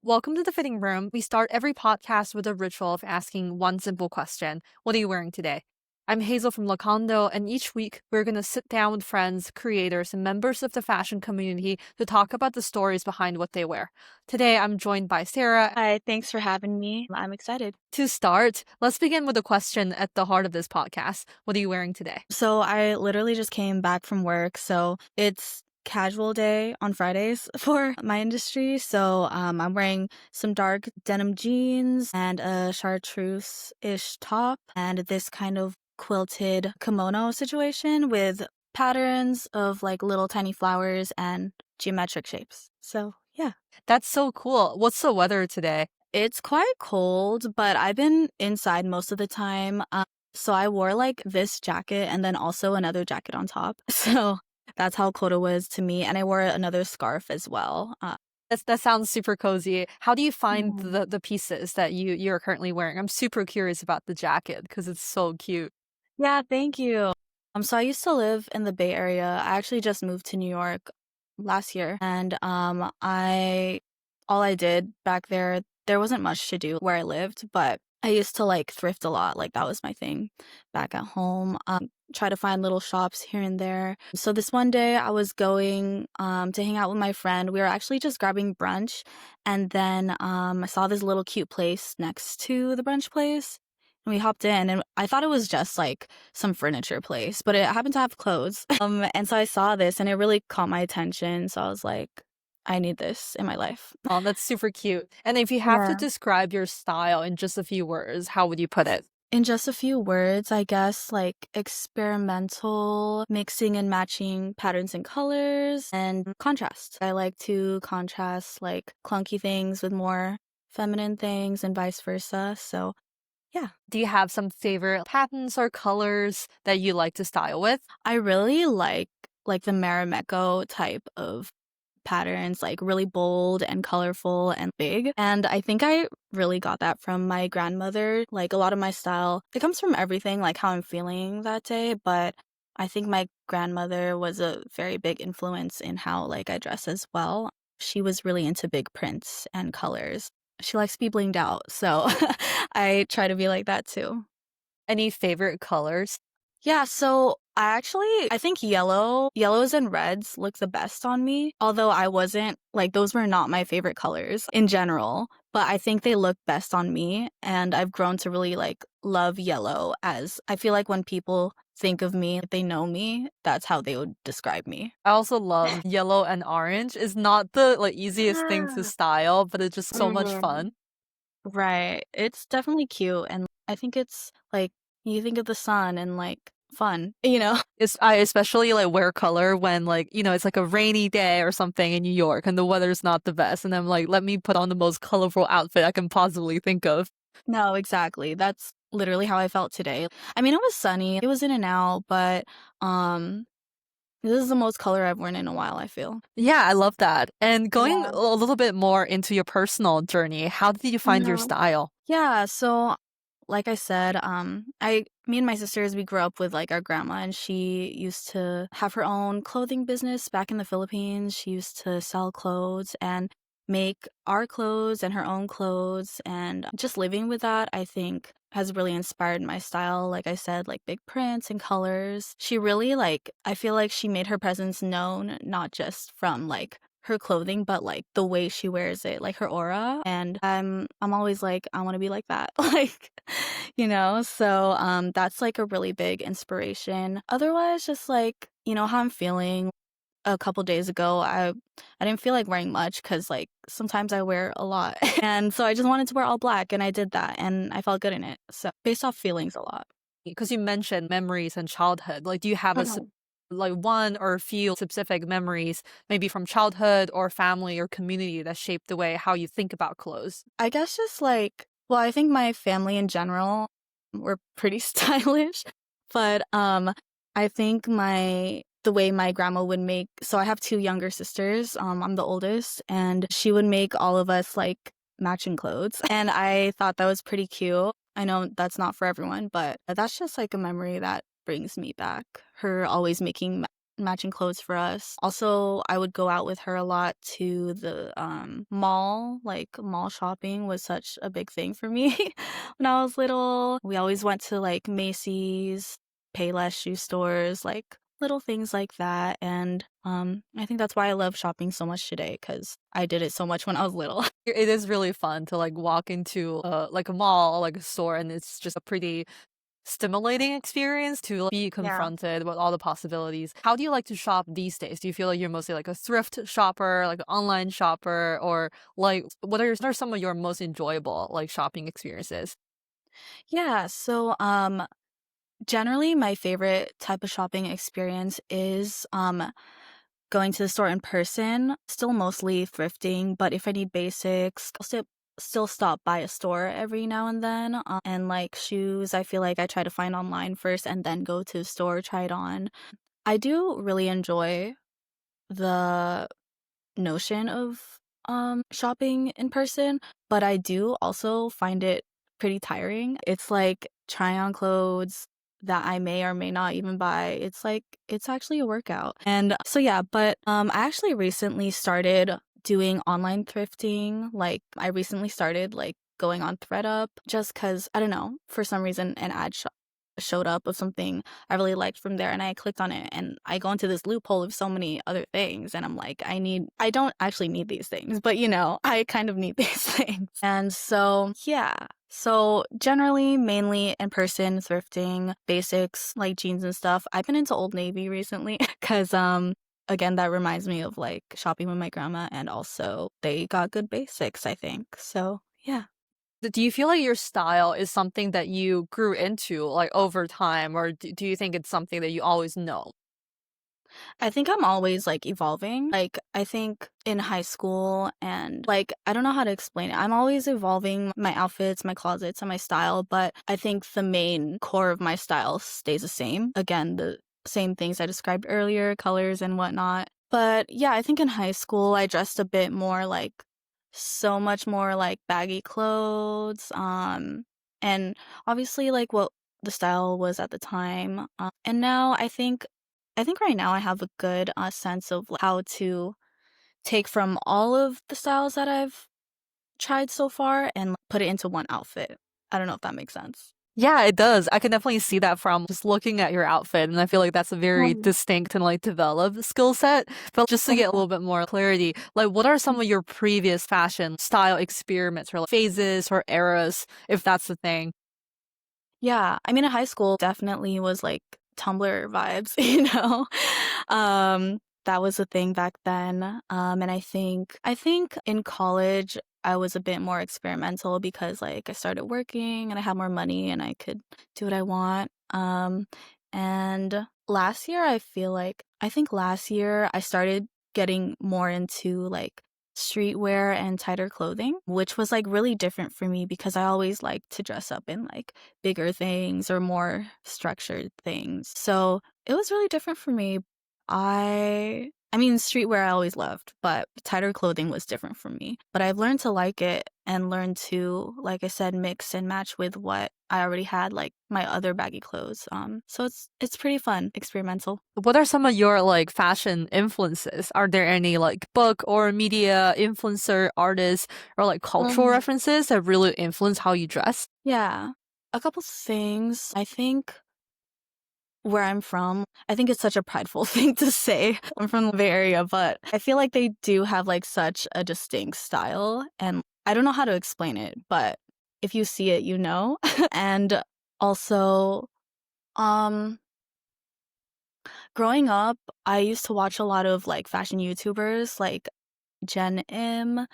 Welcome to the fitting room. We start every podcast with a ritual of asking one simple question. What are you wearing today? I'm Hazel from Locondo, and each week we're going to sit down with friends, creators, and members of the fashion community to talk about the stories behind what they wear. Today I'm joined by Sarah. Hi, thanks for having me. I'm excited. To start, let's begin with a question at the heart of this podcast. What are you wearing today? So I literally just came back from work, so it's casual day on Fridays for my industry. So I'm wearing some dark denim jeans and a chartreuse-ish top and this kind of quilted kimono situation with patterns of like little tiny flowers and geometric shapes. So yeah. That's so cool. What's the weather today? It's quite cold, but I've been inside most of the time. So I wore like this jacket and then also another jacket on top. So that's how cold it was to me. And I wore another scarf as well. That sounds super cozy. How do you find Mhm. the pieces that you're currently wearing? I'm super curious about the jacket because it's so cute. Yeah, thank you. So I used to live in the Bay Area. I actually just moved to New York last year, and I all I did back there wasn't much to do where I lived, but I used to like thrift a lot. Like that was my thing back at home. Try to find little shops here and there. So this one day I was going to hang out with my friend. We were actually just grabbing brunch, and then I saw this little cute place next to the brunch place. And we hopped in, and I thought it was just like some furniture place, but it happened to have clothes. And so I saw this, and it really caught my attention. So I was like, I need this in my life. Oh, that's super cute. And if you have to Yeah. describe your style in just a few words, how would you put it? In just a few words, I guess like experimental, mixing and matching patterns and colors, and contrast. I like to contrast like clunky things with more feminine things and vice versa. So yeah. Do you have some favorite patterns or colors that you like to style with? I really like the Marimekko type of patterns, like really bold and colorful and big. And I think I really got that from my grandmother. Like a lot of my style, it comes from everything, like how I'm feeling that day. But I think my grandmother was a very big influence in how like I dress as well. She was really into big prints and colors. She likes to be blinged out. So I try to be like that too. Any favorite colors? Yeah, so I think yellows and reds look the best on me. Although I wasn't like those were not my favorite colors in general, but I think they look best on me and I've grown to really like love yellow as I feel like when people think of me, if they know me, that's how they would describe me. I also love yellow and orange. It's not the easiest thing to Yeah. style, but it's just so much Mhm. fun. Right. It's definitely cute and I think it's like you think of the sun and like fun, you know? I especially wear color when it's like a rainy day or something in New York and the weather's not the best, and I'm like, let me put on the most colorful outfit I can possibly think of. No, exactly. That's literally how I felt today. I mean, it was sunny. It was in and out, but um this is the most color I've worn in a while, I feel. Yeah, I love that. And going Yeah. a little bit more into your personal journey, how did you find your Mhm. style? Yeah, so like I said, I me and my sisters we grew up with like our grandma and she used to have her own clothing business back in the Philippines. She used to sell clothes and make our clothes and her own clothes and just living with that I think has really inspired my style. Like I said, like big prints and colors. She really like I feel like she made her presence known not just from like her clothing, but like the way she wears it, like her aura. And I'm always like, I want to be like that. Like, so that's like a really big inspiration. Otherwise, just like, how I'm feeling. A couple days ago, I didn't feel like wearing much because like sometimes I wear a lot. And so I just wanted to wear all black and I did that and I felt good in it. So based off feelings a lot. Because you mentioned memories and childhood. Like, do you have one or a few specific memories, maybe from childhood or family or community that shaped the way how you think about clothes? I guess just like, well, I think my family in general were pretty stylish, but I think the way my grandma would make, so I have two younger sisters. I'm the oldest, and she would make all of us like matching clothes, and I thought that was pretty cute. I know that's not for everyone, but that's just like a memory that brings me back. Her always making matching clothes for us. Also, I would go out with her a lot to the mall. Like mall shopping was such a big thing for me when I was little. We always went to like Macy's, Payless shoe stores, like little things like that. And I think that's why I love shopping so much today, because I did it so much when I was little. It is really fun to like walk into like a mall, like a store, and it's just a pretty stimulating experience to be Yeah. confronted with all the possibilities. How do you like to shop these days? Do you feel like you're mostly like a thrift shopper, like an online shopper, or like what are some of your most enjoyable like shopping experiences? Yeah, so generally my favorite type of shopping experience is going to the store in person, still mostly thrifting, but if I need basics, I'll still stop by a store every now and then. And like shoes, I feel like I try to find online first and then go to the store, try it on. I do really enjoy the notion of shopping in person, but I do also find it pretty tiring. It's like trying on clothes that I may or may not even buy. It's like it's actually a workout. And so yeah, but I actually recently started doing online thrifting. Like I recently started like going on ThreadUp just cuz I don't know, for some reason an ad showed up of something I really liked from there, and I clicked on it and I go into this loophole of so many other things, and I'm like, I don't actually need these things, but I kind of need these things. And so, yeah. So generally, mainly in person thrifting, basics like jeans and stuff. I've been into Old Navy recently because again, that reminds me of like shopping with my grandma, and also they got good basics, I think. So, yeah. Do you feel like your style is something that you grew into like over time, or do you think it's something that you always know? I think I'm always like evolving. Like, I think in high school, and like, I don't know how to explain it. I'm always evolving my outfits, my closets, and my style, but I think the main core of my style stays the same. Again, the same things I described earlier, colors and whatnot. But yeah, I think in high school, I dressed a bit more like so much more like baggy clothes. And obviously, like what the style was at the time. And now I think right now I have a good sense of how to take from all of the styles that I've tried so far and put it into one outfit. I don't know if that makes sense. Yeah, it does. I can definitely see that from just looking at your outfit, and I feel like that's a very Mhm. distinct and like developed skill set. But just to get a little bit more clarity, like what are some of your previous fashion style experiments or like phases or eras, if that's the thing? Yeah, I mean, in high school, definitely was like Tumblr vibes, you know? That was a thing back then. And I think in college, I was a bit more experimental because like I started working and I had more money and I could do what I want. And last year, I think last year I started getting more into like streetwear and tighter clothing, which was like really different for me because I always like to dress up in like bigger things or more structured things. So it was really different for me. I mean, streetwear I always loved, but tighter clothing was different for me. But I've learned to like it and learned to, like I said, mix and match with what I already had, like my other baggy clothes. So it's pretty fun, experimental. What are some of your like fashion influences? Are there any like book or media influencer artists or like cultural Mhm. references that really influence how you dress? Yeah, a couple things. I think where I'm from, I think it's such a prideful thing to say. I'm from the Bay Area, but I feel like they do have like such a distinct style. And I don't know how to explain it, but if you see it, you know. And also, um, growing up, I used to watch a lot of like fashion YouTubers like Jen M,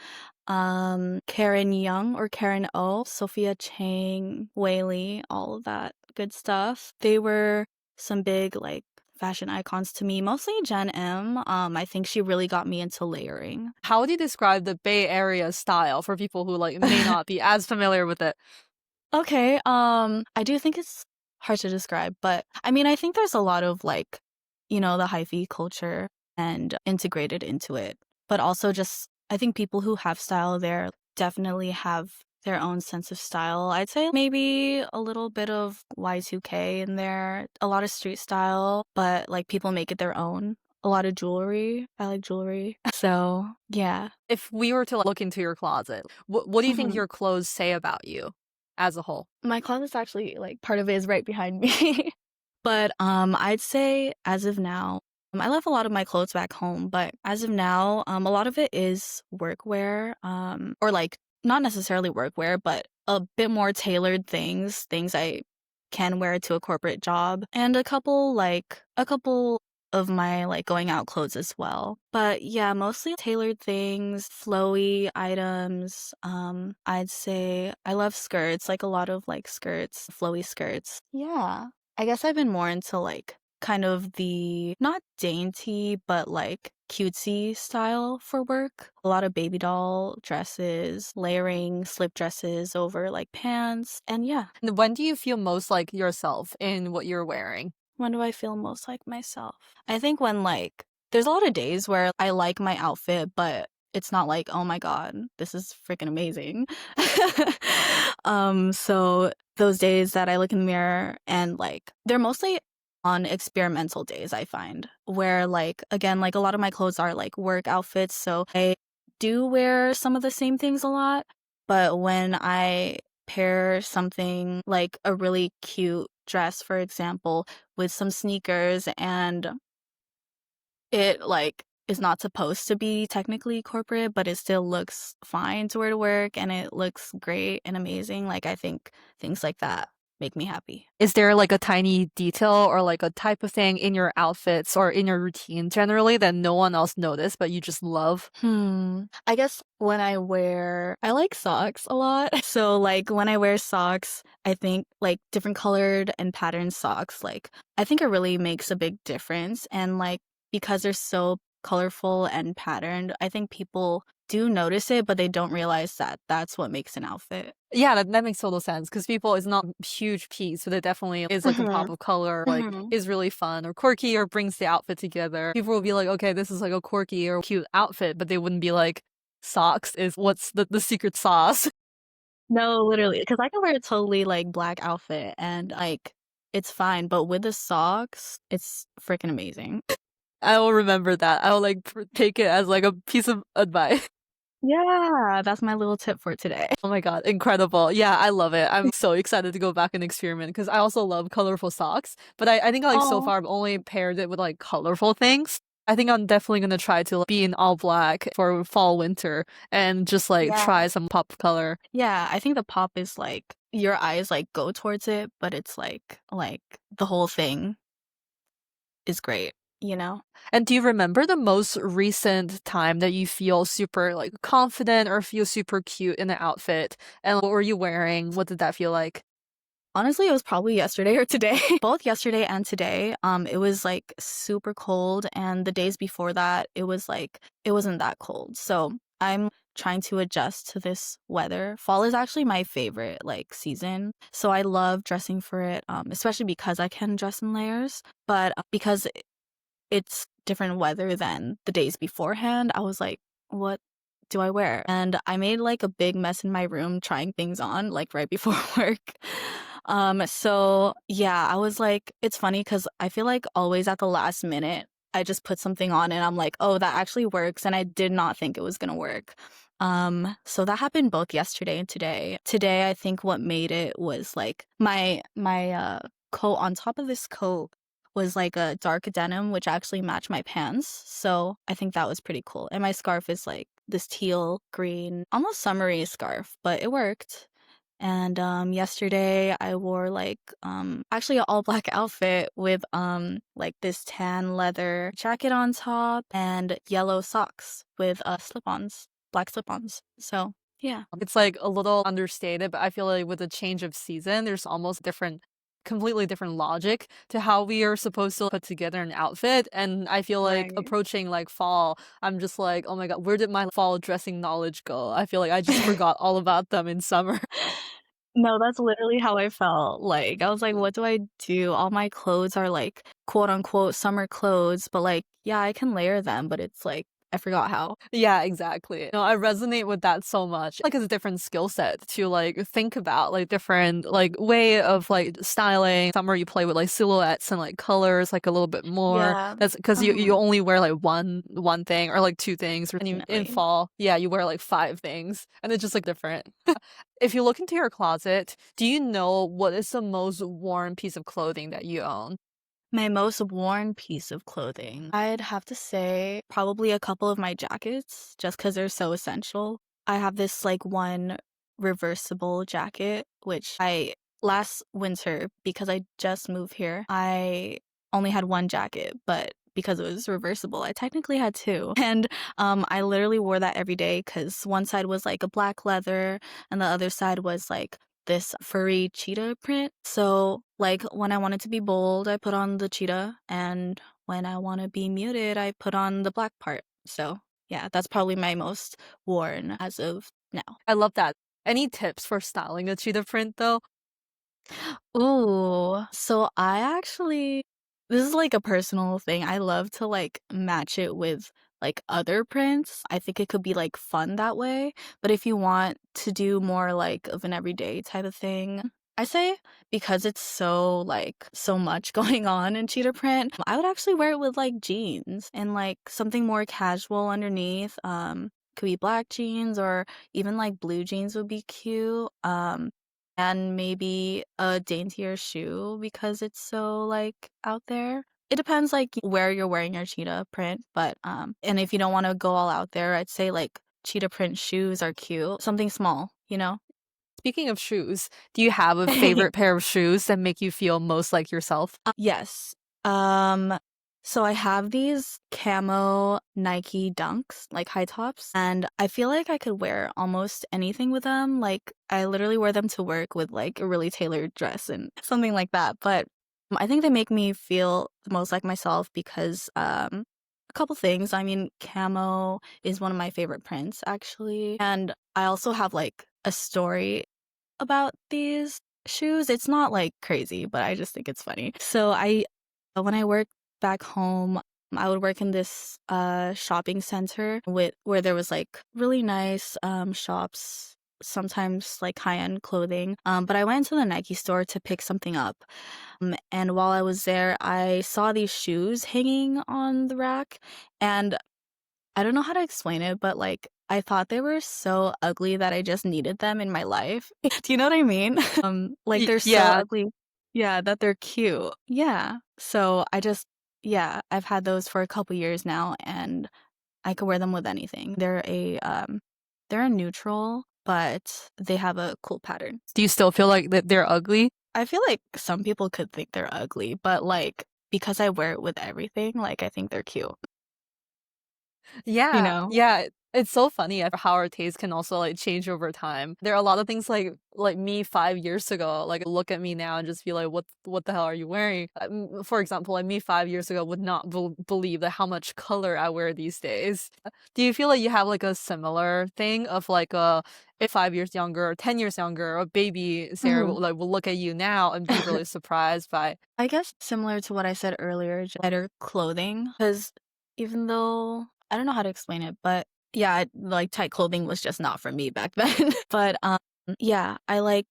Karen Young or Karen O, Sophia Chang, Whaley, all of that good stuff. They were some big like fashion icons to me, mostly Jen M. I think she really got me into layering. How would you describe the Bay Area style for people who like may not be as familiar with it? Okay, I do think it's hard to describe, but I mean, I think there's a lot of like, the hyphy culture and integrated into it, but also just I think people who have style there definitely have their own sense of style. I'd say maybe a little bit of Y2K in there, a lot of street style, but like people make it their own. A lot of jewelry. I like jewelry. So, yeah. If we were to look into your closet, what do you think Mhm. your clothes say about you as a whole? My closet's actually like part of it is right behind me. But I'd say as of now, I left a lot of my clothes back home, but as of now, a lot of it is workwear, or like not necessarily workwear, but a bit more tailored things I can wear to a corporate job, and a couple of my like going out clothes as well. But yeah, mostly tailored things, flowy items. I'd say I love skirts, like a lot of like skirts, flowy skirts. Yeah. I guess I've been more into like kind of the not dainty but like cutesy style for work. A lot of baby doll dresses, layering slip dresses over like pants. And yeah, And when do you feel most like yourself in what you're wearing? when do I feel most like myself? I think when like there's a lot of days where I like my outfit, but it's not like, oh my God, this is freaking amazing. So those days that I look in the mirror and like they're mostly on experimental days, I find, where like again, like a lot of my clothes are like work outfits, so I do wear some of the same things a lot, but when I pair something like a really cute dress, for example, with some sneakers and it like is not supposed to be technically corporate, but it still looks fine to wear to work and it looks great and amazing. Like I think things like that make me happy. Is there like a tiny detail or like a type of thing in your outfits or in your routine generally that no one else noticed but you just love? I guess when I like socks a lot. So like when I wear socks, I think like different colored and patterned socks, like I think it really makes a big difference. And like because they're so colorful and patterned, I think people do notice it, but they don't realize that that's what makes an outfit. Yeah, that makes total sense because people is not a huge piece, but it definitely is like a pop Mhm. of color, like Mhm. is really fun or quirky or brings the outfit together. People will be like, okay, this is like a quirky or cute outfit, but they wouldn't be like, socks is what's the secret sauce. No, literally, because I can wear a totally like black outfit and like it's fine, but with the socks, it's freaking amazing. I will remember that. I will like take it as like a piece of advice. Yeah, that's my little tip for today. Oh my God, incredible. Yeah, I love it. I'm so excited to go back and experiment because I also love colorful socks. But I think like so Oh, far I've only paired it with like colorful things. I think I'm definitely gonna try to be in all black for fall winter and just like yeah. try some pop color. Yeah, I think the pop is like your eyes like go towards it, but it's like the whole thing is great, you know? And do you remember the most recent time that you feel super like confident or feel super cute in an outfit? And what were you wearing? What did that feel like? Honestly, it was probably yesterday or today. Both yesterday and today. It was like super cold, and the days before that, it was like it wasn't that cold. So I'm trying to adjust to this weather. Fall is actually my favorite like season. So I love dressing for it, especially because I can dress in layers. But because it's different weather than the days beforehand, I was like, what do I wear? And I made like a big mess in my room trying things on like right before work. So yeah, I was like, it's funny because I feel like always at the last minute, I just put something on and I'm like, oh, that actually works. And I did not think it was gonna work. So that happened both yesterday and today. Today, I think what made it was like my coat on top of this coat was like a dark denim, which actually matched my pants. So I think that was pretty cool. And my scarf is like this teal green, almost summery scarf, but it worked. And yesterday I wore like actually an all black outfit with like this tan leather jacket on top and yellow socks with slip-ons, black slip-ons. So yeah. It's like a little understated, but I feel like with a change of season, there's almost completely different logic to how we are supposed to put together an outfit. And I feel like Right. approaching like fall, I'm just like, oh my God, where did my fall dressing knowledge go? I feel like I just forgot all about them in summer. No, that's literally how I felt. Like, I was like, what do I do? All my clothes are like quote unquote summer clothes, but like, yeah, I can layer them, but it's like I forgot how. Yeah, exactly. No, I resonate with that so much. Like, it's a different skill set to like think about, like different like way of like styling. Summer you play with like silhouettes and like colors like a little bit more. Yeah. That's because you only wear like one thing or like two things. And in Definitely. fall, yeah, you wear like five things, and it's just like different. If you look into your closet, do you know what is the most worn piece of clothing that you own? My most worn piece of clothing, I'd have to say probably a couple of my jackets, just because 'cause they're so essential. I have this, like, one reversible jacket, which I last winter, because I just moved here, I only had 1 jacket, but because it was reversible, I technically had 2. And, I literally wore that every day because one side was, like, a black leather, and the other side was, like, this furry cheetah print. So, like, when I wanted to be bold, I put on the cheetah, and when I want to be muted, I put on the black part. So, yeah, that's probably my most worn as of now. I love that. Any tips for styling a cheetah print though? Ooh, so I actually this is like a personal thing. I love to like match it with like other prints. I think it could be like fun that way. But if you want to do more like of an everyday type of thing, I say because it's so like so much going on in cheetah print, I would actually wear it with like jeans and like something more casual underneath. Could be black jeans or even like blue jeans would be cute. And maybe a daintier shoe because it's so, like, out there. It depends, like, where you're wearing your cheetah print, but, and if you don't wanna go all out there, I'd say, like, cheetah print shoes are cute. Something small, you know? Speaking of shoes, do you have a favorite pair of shoes that make you feel most like yourself? Yes. Um, so I have these camo Nike Dunks, like high tops, and I feel like I could wear almost anything with them. Like I literally wear them to work with like a really tailored dress and something like that. But I think they make me feel the most like myself because a couple things. I mean, camo is one of my favorite prints actually, and I also have like a story about these shoes. It's not, like, crazy, but I just think it's funny. So when I worked back home, I would work in this, shopping center with where there was, like, really nice, shops, sometimes, like, high-end clothing, but I went to the Nike store to pick something up, and while I was there, I saw these shoes hanging on the rack, and I don't know how to explain it, but, like, I thought they were so ugly that I just needed them in my life. Do you know what I mean? Like, they're so Yeah. ugly. Yeah, that they're cute. Yeah. So, yeah, I've had those for a couple years now, and I could wear them with anything. They're a neutral, but they have a cool pattern. Do you still feel like that they're ugly? I feel like some people could think they're ugly, but, like, because I wear it with everything, like, I think they're cute, you Yeah, know? yeah. It's so funny how our taste can also like change over time. There are a lot of things like me 5 years ago, like look at me now and just be like, what the hell are you wearing? For example, like me 5 years ago would not believe that how much color I wear these days. Do you feel like you have like a similar thing of like if 5 years younger or 10 years younger, a baby Sarah Mhm. will look at you now and be really surprised by. I guess similar to what I said earlier, just better clothing. Because even though I don't know how to explain it, but yeah, like tight clothing was just not for me back then. But yeah, I like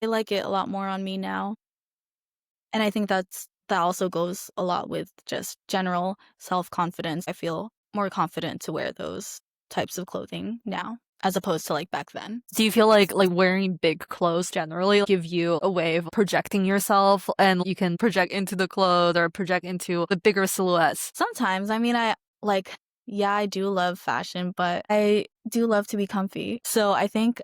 it a lot more on me now, and I think that also goes a lot with just general self confidence. I feel more confident to wear those types of clothing now as opposed to like back then. Do you feel like wearing big clothes generally give you a way of projecting yourself and you can project into the clothes or project into the bigger silhouettes? Sometimes, I mean, yeah, I do love fashion, but I do love to be comfy. So I think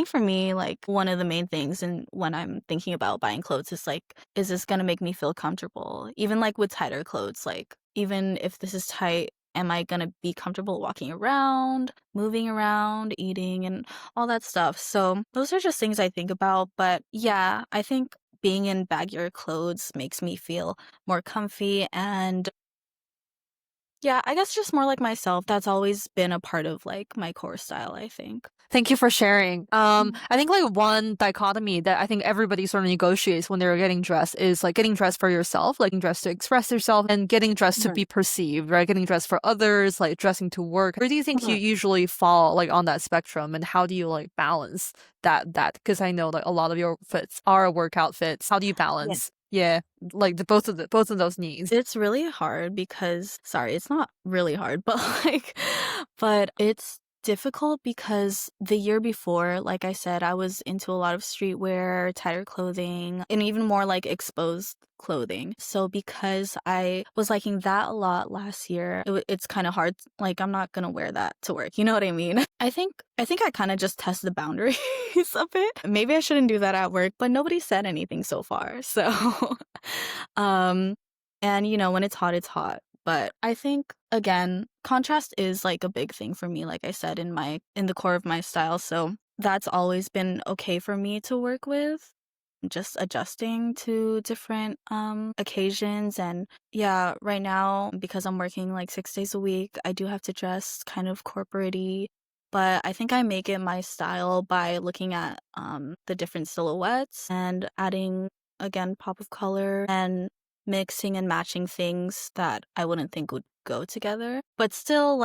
for me, like one of the main things and when I'm thinking about buying clothes is like, is this gonna make me feel comfortable? Even like with tighter clothes, like even if this is tight, am I gonna be comfortable walking around, moving around, eating and all that stuff? So those are just things I think about. But yeah, I think being in baggier clothes makes me feel more comfy and yeah, I guess just more like myself. That's always been a part of, like, my core style, I think. Thank you for sharing. I think like one dichotomy that I think everybody sort of negotiates when they're getting dressed is like getting dressed for yourself, like getting dressed to express yourself, and getting dressed to Right. be perceived, right? Getting dressed for others, like dressing to work. Where do you think you Right. usually fall like on that spectrum, and how do you like balance that? Because I know like a lot of your fits are workout fits. How do you Yeah. balance? Yeah, like both of those needs. It's really hard because sorry, it's not really hard, but like but it's difficult because the year before, like I said, I was into a lot of streetwear, tighter clothing, and even more like exposed clothing. So because I was liking that a lot last year, it's kind of hard. Like I'm not gonna wear that to work. You know what I mean? I think I kind of just test the boundaries of it. Maybe I shouldn't do that at work, but nobody said anything so far. So um and when it's hot, it's hot. But I think again, contrast is like a big thing for me, like I said, in the core of my style. So that's always been okay for me to work with. Just adjusting to different occasions. And yeah, right now, because I'm working like 6 days a week, I do have to dress kind of corporate-y. But I think I make it my style by looking at the different silhouettes and adding again pop of color and mixing and matching things that I wouldn't think would go together, but still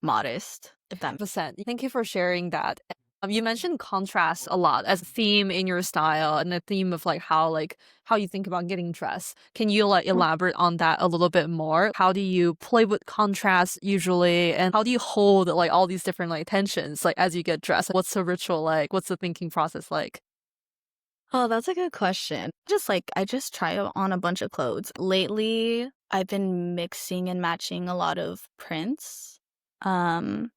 modest, if that. 100%. Thank you for sharing that. You mentioned contrast a lot as a theme in your style and a theme of how you think about getting dressed. Can you like elaborate on that a little bit more? How do you play with contrast usually, and how do you hold like all these different like tensions like as you get dressed? What's the ritual like? What's the thinking process like? Oh, that's a good question. I just try on a bunch of clothes. Lately, I've been mixing and matching a lot of prints. Um,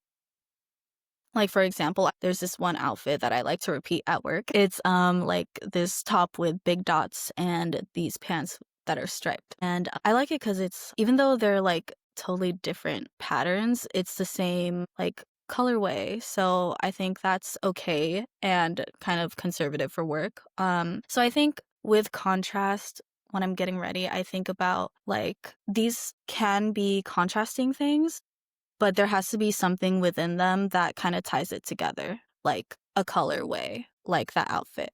like for example, there's this one outfit that I like to repeat at work. It's like this top with big dots and these pants that are striped. And I like it cuz it's even though they're like totally different patterns, it's the same like colorway. So I think that's okay and kind of conservative for work. So I think with contrast when I'm getting ready, I think about like these can be contrasting things, but there has to be something within them that kind of ties it together, like a colorway, like that outfit.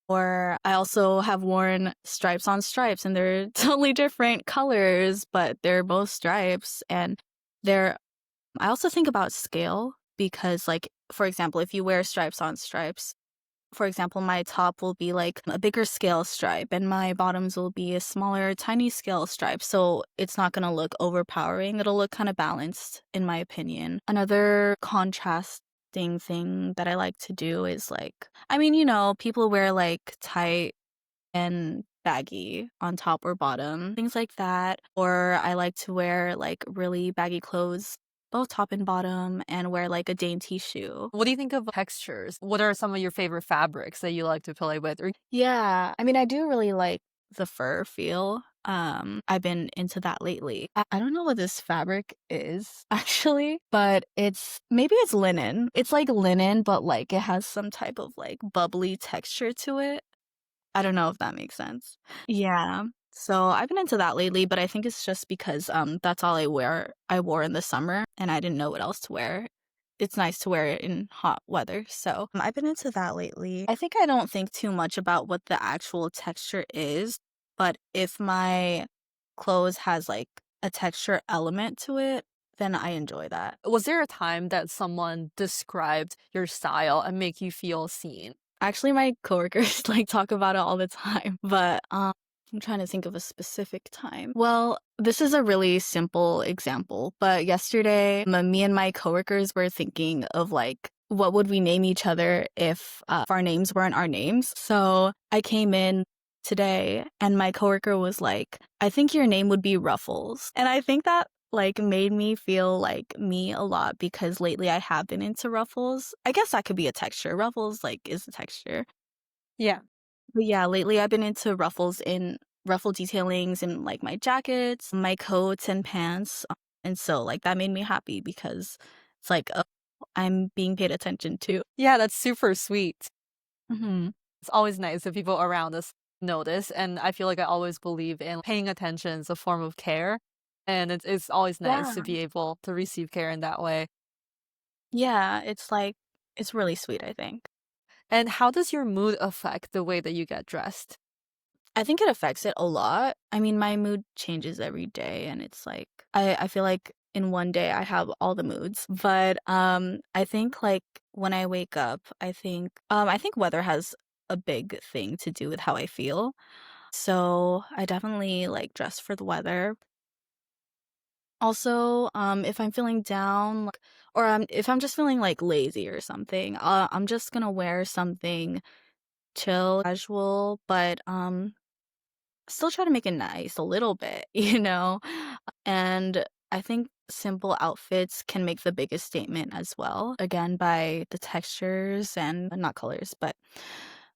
Or I also have worn stripes on stripes and they're totally different colors, but they're both stripes. And they're, I also think about scale because, like, for example, if you wear stripes on stripes, for example, my top will be like a bigger scale stripe and my bottoms will be a smaller, tiny scale stripe. So it's not going to look overpowering. It'll look kind of balanced, in my opinion. Another contrasting thing that I like to do is like, I mean, people wear like tight and baggy on top or bottom, things like that. Or I like to wear like really baggy clothes, both top and bottom, and wear like a dainty shoe. What do you think of textures? What are some of your favorite fabrics that you like to play with? Or Yeah, I mean, I do really like the fur feel. I've been into that lately. I don't know what this fabric is actually, but maybe it's linen. It's like linen, but like it has some type of like bubbly texture to it. I don't know if that makes sense. Yeah. So I've been into that lately, but I think it's just because that's all I wore in the summer and I didn't know what else to wear. It's nice to wear it in hot weather. So I've been into that lately. I think I don't think too much about what the actual texture is, but if my clothes has like a texture element to it, then I enjoy that. was there a time that someone described your style and make you feel seen? Actually, my coworkers like talk about it all the time, but I'm trying to think of a specific time. Well, this is a really simple example, but yesterday, me and my coworkers were thinking of like what would we name each other if our names weren't our names. So I came in today and my coworker was like, "I think your name would be Ruffles," and I think that like made me feel like me a lot because lately I have been into ruffles. I guess that could be a texture. Ruffles like is a texture. Yeah. But yeah, lately I've been into ruffles in ruffle detailings in like my jackets, my coats and pants. And so like that made me happy because it's like, oh, I'm being paid attention to. Yeah, that's super sweet. Hmm. It's always nice if people around us notice. And I feel like I always believe in paying attention is a form of care. And it's always nice Yeah. to be able to receive care in that way. Yeah, it's like It's really sweet, I think. And how does your mood affect the way that you get dressed? I think it affects it a lot. I mean, my mood changes every day and it's like I feel like in one day I have all the moods. But I think like when I wake up, I think weather has a big thing to do with how I feel. So I definitely like dress for the weather. Also, if I'm feeling down, or if I'm just feeling like lazy or something, I'm just gonna wear something chill, casual, but still try to make it nice a little bit, you know? And I think simple outfits can make the biggest statement as well. Again, by the textures and not colors, but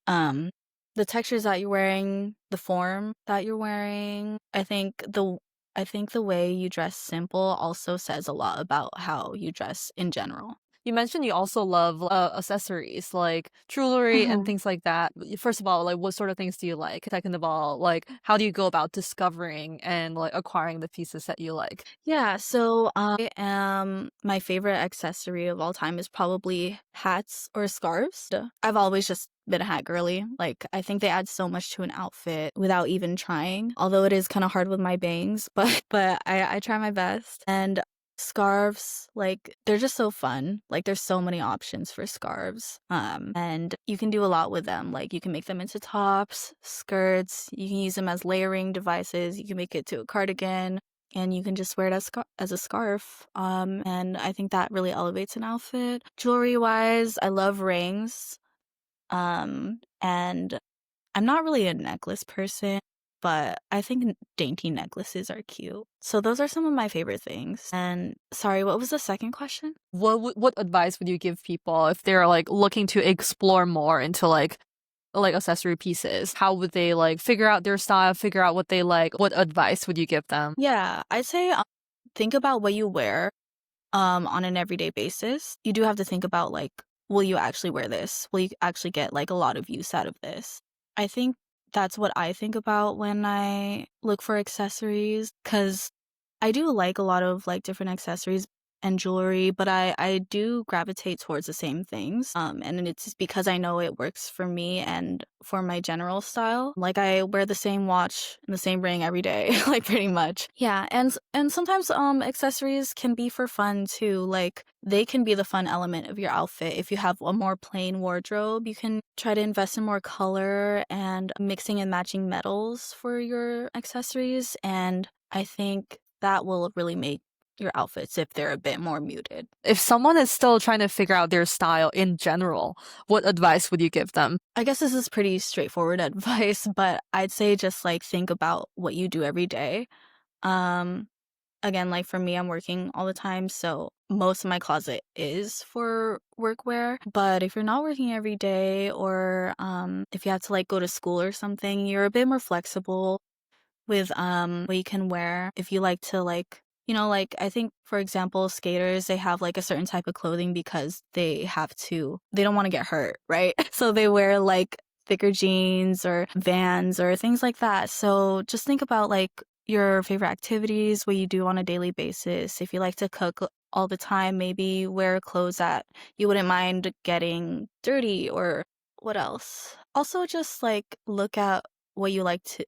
um the textures that you're wearing, the form that you're wearing. I think the way you dress simple also says a lot about how you dress in general. You mentioned you also love accessories like jewelry and Mhm. things like that. First of all, like what sort of things do you like? Second of all, like how do you go about discovering and like acquiring the pieces that you like? Yeah, so I am my favorite accessory of all time is probably hats or scarves. I've always just been a hat girly. Like I think they add so much to an outfit without even trying. Although it is kind of hard with my bangs, but I try my best. And scarves, like they're just so fun. Like there's so many options for scarves. And you can do a lot with them. Like you can make them into tops, skirts, you can use them as layering devices, you can make it to a cardigan and you can just wear it as a scarf. And I think that really elevates an outfit. Jewelry wise, I love rings. And I'm not really a necklace person, but I think dainty necklaces are cute. So those are some of my favorite things. And sorry, what was the second question? What advice would you give people if they're like looking to explore more into like accessory pieces? How would they like figure out their style, figure out what they like? What advice would you give them? Yeah, I'd say think about what you wear on an everyday basis. You do have to think about like, will you actually wear this? Will you actually get like a lot of use out of this? I think that's what I think about when I look for accessories because I do like a lot of like different accessories and jewelry, but I do gravitate towards the same things. And it's just because I know it works for me and for my general style. Like I wear the same watch and the same ring every day, like pretty much. Yeah, and sometimes accessories can be for fun too. Like they can be the fun element of your outfit. If you have a more plain wardrobe, you can try to invest in more color and mixing and matching metals for your accessories. And I think that will really make your outfits if they're a bit more muted. If someone is still trying to figure out their style in general, what advice would you give them? I guess this is pretty straightforward advice, but I'd say just like think about what you do every day. Um Again, like for me, I'm working all the time, so most of my closet is for workwear. But if you're not working every day or if you have to like go to school or something, you're a bit more flexible with what you can wear. If you like to like, like I think for example, skaters, they have like a certain type of clothing because they don't want to get hurt, right? So they wear like thicker jeans or Vans or things like that. So just think about like your favorite activities, what you do on a daily basis. If you like to cook all the time, maybe wear clothes that you wouldn't mind getting dirty or what else? Also just like look at what you like to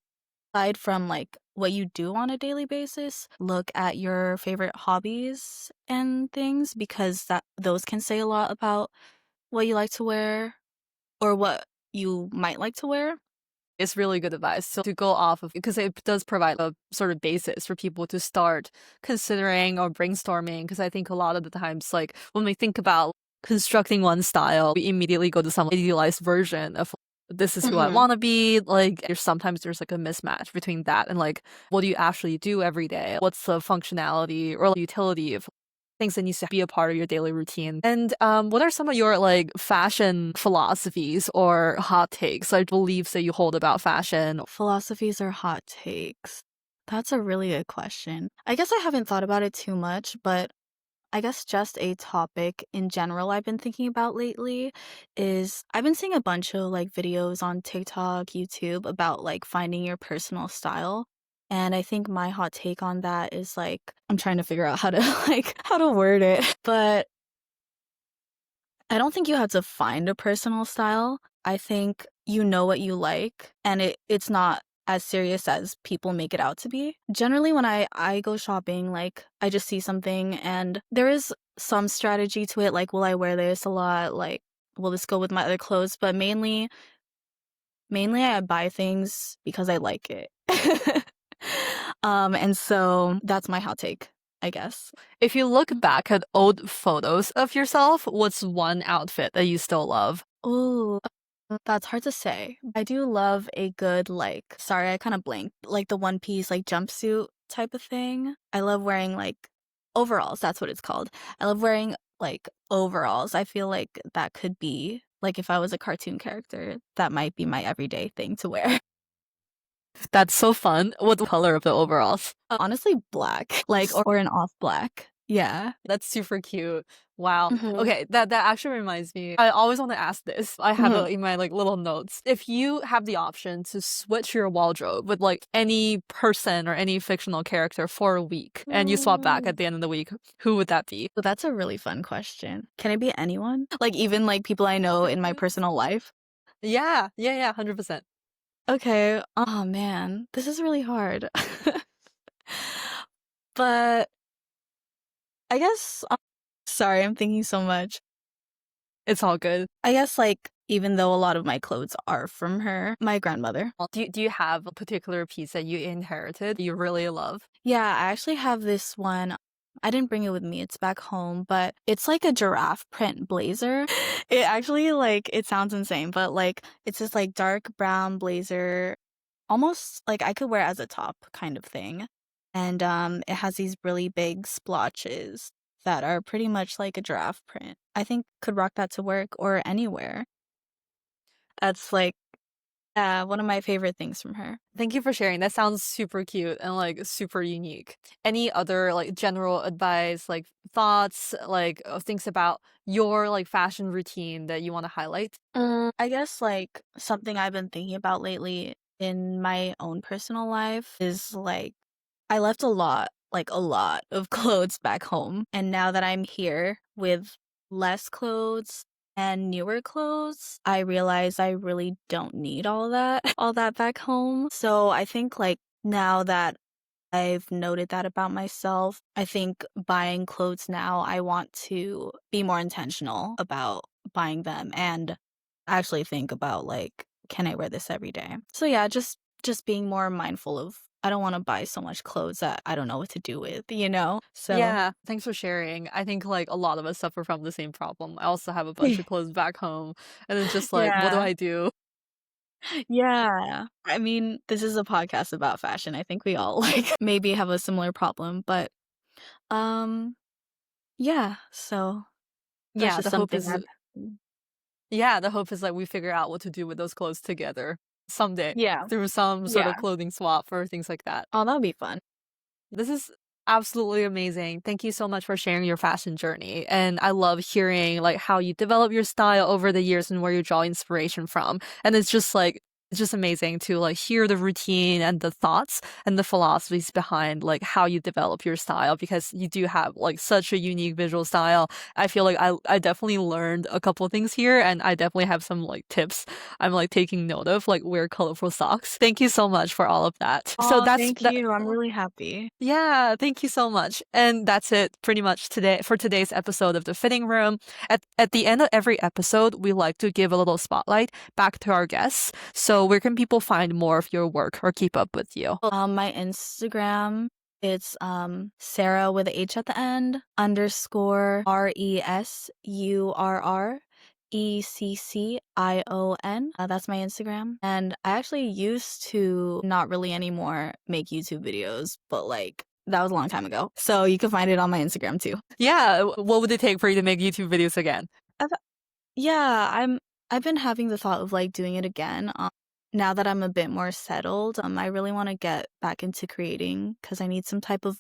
aside from like what you do on a daily basis, look at your favorite hobbies and things because that those can say a lot about what you like to wear or what you might like to wear. It's really good advice. So to go off of, because it does provide a sort of basis for people to start considering or brainstorming. Because I think a lot of the times, like when we think about constructing one style, we immediately go to some idealized version of this is who I Mhm. want to be. Like there's like a mismatch between that and like what do you actually do every day? What's the functionality or utility of things that needs to be a part of your daily routine. And what are some of your like fashion philosophies or hot takes, like beliefs that you hold about fashion? Philosophies or hot takes? That's a really good question. I guess I haven't thought about it too much, but I guess just a topic in general I've been thinking about lately is I've been seeing a bunch of like videos on TikTok, YouTube about like finding your personal style. And I think my hot take on that is like I'm trying to figure out how to like how to word it. But I don't think you have to find a personal style. I think you know what you like, and it's not as serious as people make it out to be. Generally, when I go shopping, like, I just see something and there is some strategy to it, like, will I wear this a lot? Like, will this go with my other clothes? But mainly I buy things because I like it. And so that's my hot take, I guess. If you look back at old photos of yourself, what's one outfit that you still love? Ooh, that's hard to say. I do love a good, like, sorry, I kind of blanked, like the one piece, like jumpsuit type of thing. I love wearing like overalls. That's what it's called. I love wearing like overalls. I feel like that could be like if I was a cartoon character, that might be my everyday thing to wear. That's so fun. What color of the overalls? Honestly, black, like, or an off black. Yeah. That's super cute. Wow. Hmm. Okay, that actually reminds me. I always want to ask this. I have Hmm. it in my like little notes. If you have the option to switch your wardrobe with like any person or any fictional character for a week and you swap back at the end of the week, who would that be? So that's a really fun question. Can it be anyone? Like even like people I know in my personal life? Yeah, yeah, yeah, 100%. Okay. Oh man, this is really hard. But I guess sorry, I'm thinking so much. It's all good. I guess like even though a lot of my clothes are from her, my grandmother. Do you have a particular piece that you inherited you really love? Yeah, I actually have this one. I didn't bring it with me. It's back home, but it's like a giraffe print blazer. It actually like it sounds insane, but like it's this like dark brown blazer, almost like I could wear it as a top kind of thing. And it has these really big splotches that are pretty much like a giraffe print. I think could rock that to work or anywhere. That's like one of my favorite things from her. Thank you for sharing. That sounds super cute and like super unique. Any other like general advice, like thoughts, like things about your like fashion routine that you want to highlight? I guess like something I've been thinking about lately in my own personal life is like I left like a lot of clothes back home. And now that I'm here with less clothes and newer clothes, I realize I really don't need all that, all that back home. So I think like now that I've noted that about myself, I think buying clothes now, I want to be more intentional about buying them and actually think about like, can I wear this every day? So yeah, just being more mindful of I don't want to buy so much clothes that I don't know what to do with, you know? So Yeah, thanks for sharing. I think like a lot of us suffer from the same problem. I also have a bunch of clothes back home, and it's just like, what do yeah. I do? Yeah. I mean, this is a podcast about fashion. I think we all like maybe have a similar problem, but um yeah, so that's Yeah, just the hope something is I've yeah, the hope is like we figure out what to do with those clothes together someday yeah. through some sort Yeah. of clothing swap or things like that. Oh, that'll be fun. This is absolutely amazing. Thank you so much for sharing your fashion journey. And I love hearing like how you develop your style over the years and where you draw inspiration from. And it's just amazing to like hear the routine and the thoughts and the philosophies behind like how you develop your style because you do have like such a unique visual style. I feel like I definitely learned a couple of things here and I definitely have some like tips I'm like taking note of, like wear colorful socks. Thank you so much for all of that. So Oh, that's thank that. you. I'm really happy. Yeah, thank you so much. And that's it pretty much today for today's episode of The Fitting Room. At the end of every episode, we like to give a little spotlight back to our guests. So where can people find more of your work or keep up with you? My Instagram, it's Sarah with a H at the end, underscore RESURRECCION. That's my Instagram. And I actually used to not really anymore make YouTube videos, but like that was a long time ago. So you can find it on my Instagram too. Yeah, what would it take for you to make YouTube videos again? I've, yeah, I've been having the thought of like doing it again. Now that I'm a bit more settled, I really want to get back into creating because I need some type of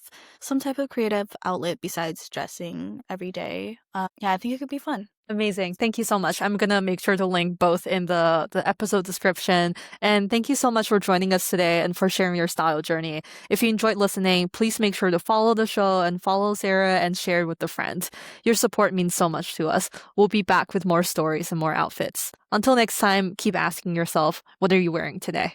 creative outlet besides dressing every day. Yeah, I think it could be fun. Amazing. Thank you so much. I'm gonna make sure to link both in the episode description. And thank you so much for joining us today and for sharing your style journey. If you enjoyed listening, please make sure to follow the show and follow Sarah and share it with a friend. Your support means so much to us. We'll be back with more stories and more outfits. Until next time, keep asking yourself, what are you wearing today?